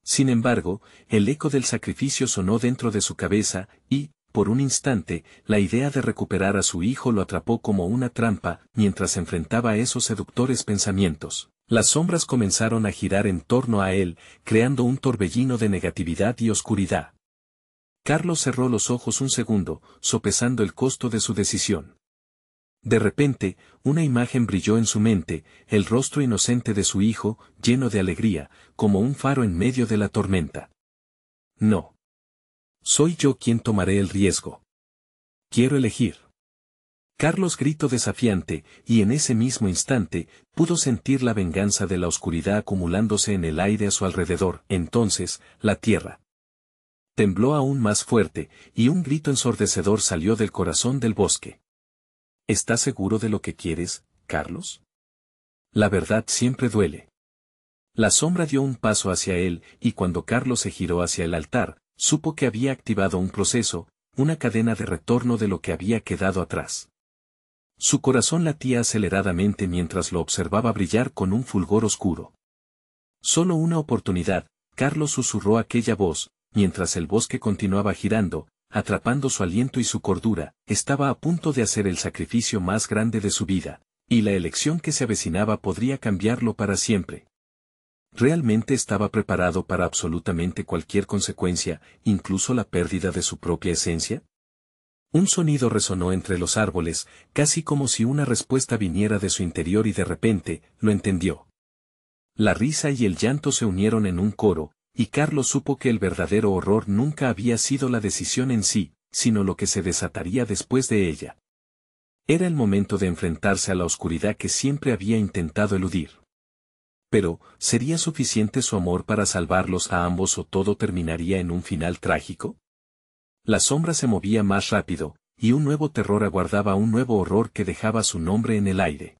Sin embargo, el eco del sacrificio sonó dentro de su cabeza, y, por un instante, la idea de recuperar a su hijo lo atrapó como una trampa, mientras enfrentaba esos seductores pensamientos. Las sombras comenzaron a girar en torno a él, creando un torbellino de negatividad y oscuridad. Carlos cerró los ojos un segundo, sopesando el costo de su decisión. De repente, una imagen brilló en su mente, el rostro inocente de su hijo, lleno de alegría, como un faro en medio de la tormenta. No. Soy yo quien tomaré el riesgo. Quiero elegir. Carlos gritó desafiante, y en ese mismo instante, pudo sentir la venganza de la oscuridad acumulándose en el aire a su alrededor. Entonces, la tierra tembló aún más fuerte, y un grito ensordecedor salió del corazón del bosque. ¿Estás seguro de lo que quieres, Carlos? La verdad siempre duele. La sombra dio un paso hacia él, y cuando Carlos se giró hacia el altar, supo que había activado un proceso, una cadena de retorno de lo que había quedado atrás. Su corazón latía aceleradamente mientras lo observaba brillar con un fulgor oscuro. Solo una oportunidad, Carlos susurró aquella voz, mientras el bosque continuaba girando, atrapando su aliento y su cordura, estaba a punto de hacer el sacrificio más grande de su vida, y la elección que se avecinaba podría cambiarlo para siempre. Realmente estaba preparado para absolutamente cualquier consecuencia, incluso la pérdida de su propia esencia. Un sonido resonó entre los árboles, casi como si una respuesta viniera de su interior y de repente, lo entendió. La risa y el llanto se unieron en un coro, y Carlos supo que el verdadero horror nunca había sido la decisión en sí, sino lo que se desataría después de ella. Era el momento de enfrentarse a la oscuridad que siempre había intentado eludir. Pero, ¿sería suficiente su amor para salvarlos a ambos o todo terminaría en un final trágico? La sombra se movía más rápido, y un nuevo terror aguardaba un nuevo horror que dejaba su nombre en el aire.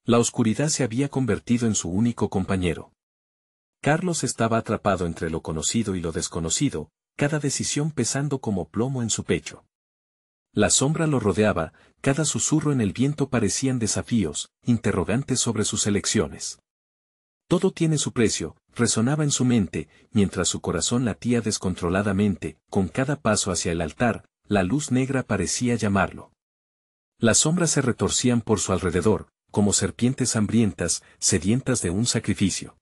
La oscuridad se había convertido en su único compañero. Carlos estaba atrapado entre lo conocido y lo desconocido, cada decisión pesando como plomo en su pecho. La sombra lo rodeaba, cada susurro en el viento parecían desafíos, interrogantes sobre sus elecciones. Todo tiene su precio, resonaba en su mente, mientras su corazón latía descontroladamente, con cada paso hacia el altar, la luz negra parecía llamarlo. Las sombras se retorcían por su alrededor, como serpientes hambrientas, sedientas de un sacrificio.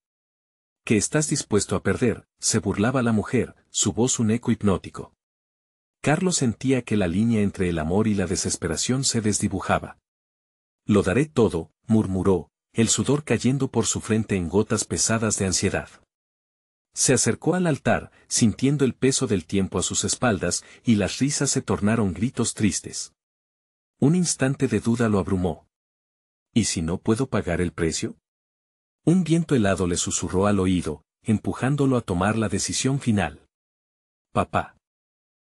¿Qué estás dispuesto a perder?, se burlaba la mujer, su voz un eco hipnótico. Carlos sentía que la línea entre el amor y la desesperación se desdibujaba. Lo daré todo, murmuró, el sudor cayendo por su frente en gotas pesadas de ansiedad. Se acercó al altar, sintiendo el peso del tiempo a sus espaldas, y las risas se tornaron gritos tristes. Un instante de duda lo abrumó. ¿Y si no puedo pagar el precio? Un viento helado le susurró al oído, empujándolo a tomar la decisión final. Papá.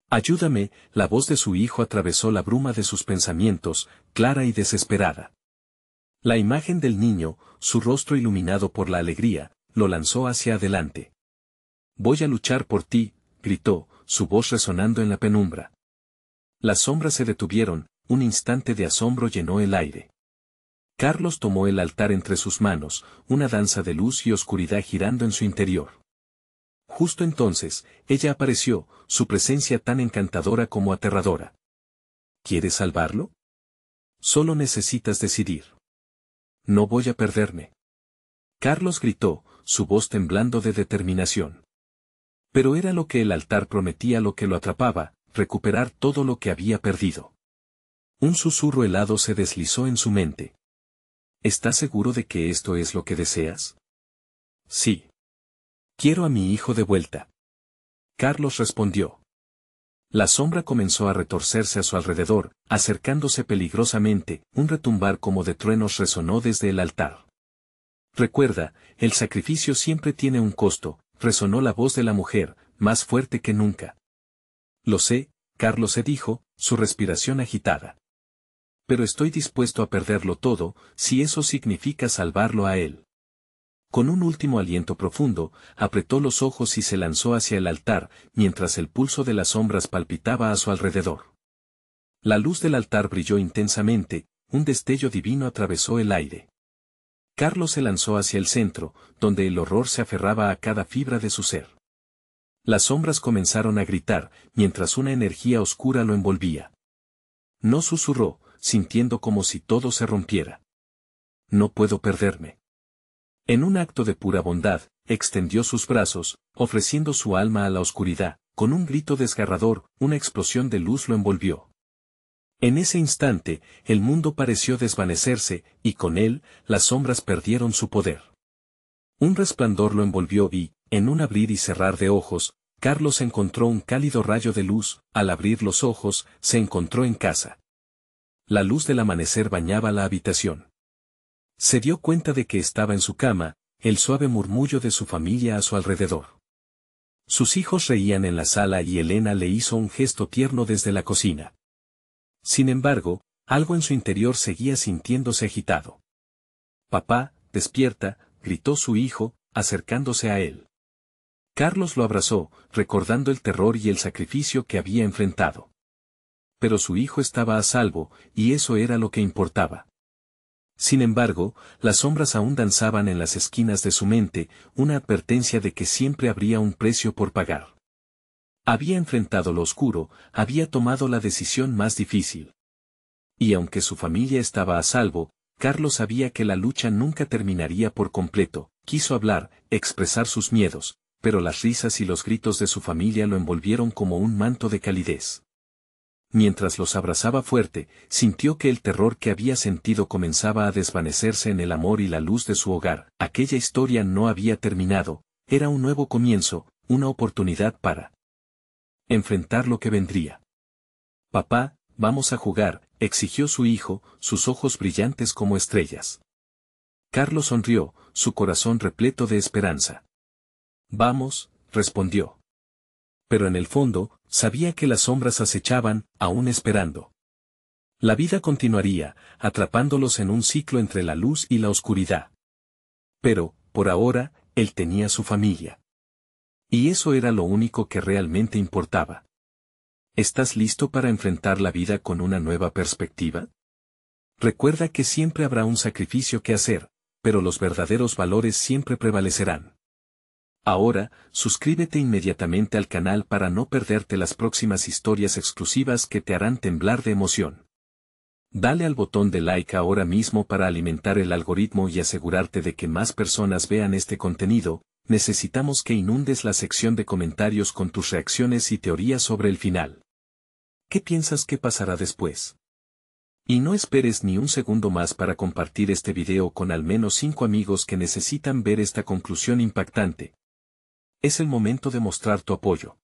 Ayúdame, la voz de su hijo atravesó la bruma de sus pensamientos, clara y desesperada. La imagen del niño, su rostro iluminado por la alegría, lo lanzó hacia adelante. Voy a luchar por ti, gritó, su voz resonando en la penumbra. Las sombras se detuvieron, un instante de asombro llenó el aire. Carlos tomó el altar entre sus manos, una danza de luz y oscuridad girando en su interior. Justo entonces, ella apareció, su presencia tan encantadora como aterradora. ¿Quieres salvarlo? Solo necesitas decidir. No voy a perderme. Carlos gritó, su voz temblando de determinación. Pero era lo que el altar prometía lo que lo atrapaba, recuperar todo lo que había perdido. Un susurro helado se deslizó en su mente. ¿Estás seguro de que esto es lo que deseas? Sí. Quiero a mi hijo de vuelta. Carlos respondió. La sombra comenzó a retorcerse a su alrededor, acercándose peligrosamente, un retumbar como de truenos resonó desde el altar. Recuerda, el sacrificio siempre tiene un costo, resonó la voz de la mujer, más fuerte que nunca. Lo sé, Carlos se dijo, su respiración agitada. Pero estoy dispuesto a perderlo todo, si eso significa salvarlo a él. Con un último aliento profundo, apretó los ojos y se lanzó hacia el altar, mientras el pulso de las sombras palpitaba a su alrededor. La luz del altar brilló intensamente, un destello divino atravesó el aire. Carlos se lanzó hacia el centro, donde el horror se aferraba a cada fibra de su ser. Las sombras comenzaron a gritar, mientras una energía oscura lo envolvía. No susurró, sintiendo como si todo se rompiera. No puedo perderme. En un acto de pura bondad, extendió sus brazos, ofreciendo su alma a la oscuridad. Con un grito desgarrador, una explosión de luz lo envolvió. En ese instante, el mundo pareció desvanecerse, y con él, las sombras perdieron su poder. Un resplandor lo envolvió y, en un abrir y cerrar de ojos, Carlos encontró un cálido rayo de luz. Al abrir los ojos, se encontró en casa. La luz del amanecer bañaba la habitación. Se dio cuenta de que estaba en su cama, el suave murmullo de su familia a su alrededor. Sus hijos reían en la sala y Elena le hizo un gesto tierno desde la cocina. Sin embargo, algo en su interior seguía sintiéndose agitado. «Papá, despierta», gritó su hijo, acercándose a él. Carlos lo abrazó, recordando el terror y el sacrificio que había enfrentado. Pero su hijo estaba a salvo, y eso era lo que importaba. Sin embargo, las sombras aún danzaban en las esquinas de su mente, una advertencia de que siempre habría un precio por pagar. Había enfrentado lo oscuro, había tomado la decisión más difícil. Y aunque su familia estaba a salvo, Carlos sabía que la lucha nunca terminaría por completo. Quiso hablar, expresar sus miedos, pero las risas y los gritos de su familia lo envolvieron como un manto de calidez. Mientras los abrazaba fuerte, sintió que el terror que había sentido comenzaba a desvanecerse en el amor y la luz de su hogar. Aquella historia no había terminado, era un nuevo comienzo, una oportunidad para enfrentar lo que vendría. «Papá, vamos a jugar», exigió su hijo, sus ojos brillantes como estrellas. Carlos sonrió, su corazón repleto de esperanza. «Vamos», respondió. Pero en el fondo, sabía que las sombras acechaban, aún esperando. La vida continuaría, atrapándolos en un ciclo entre la luz y la oscuridad. Pero, por ahora, él tenía su familia. Y eso era lo único que realmente importaba. ¿Estás listo para enfrentar la vida con una nueva perspectiva? Recuerda que siempre habrá un sacrificio que hacer, pero los verdaderos valores siempre prevalecerán. Ahora, suscríbete inmediatamente al canal para no perderte las próximas historias exclusivas que te harán temblar de emoción. Dale al botón de like ahora mismo para alimentar el algoritmo y asegurarte de que más personas vean este contenido. Necesitamos que inundes la sección de comentarios con tus reacciones y teorías sobre el final. ¿Qué piensas que pasará después? Y no esperes ni un segundo más para compartir este video con al menos 5 amigos que necesitan ver esta conclusión impactante. Es el momento de mostrar tu apoyo.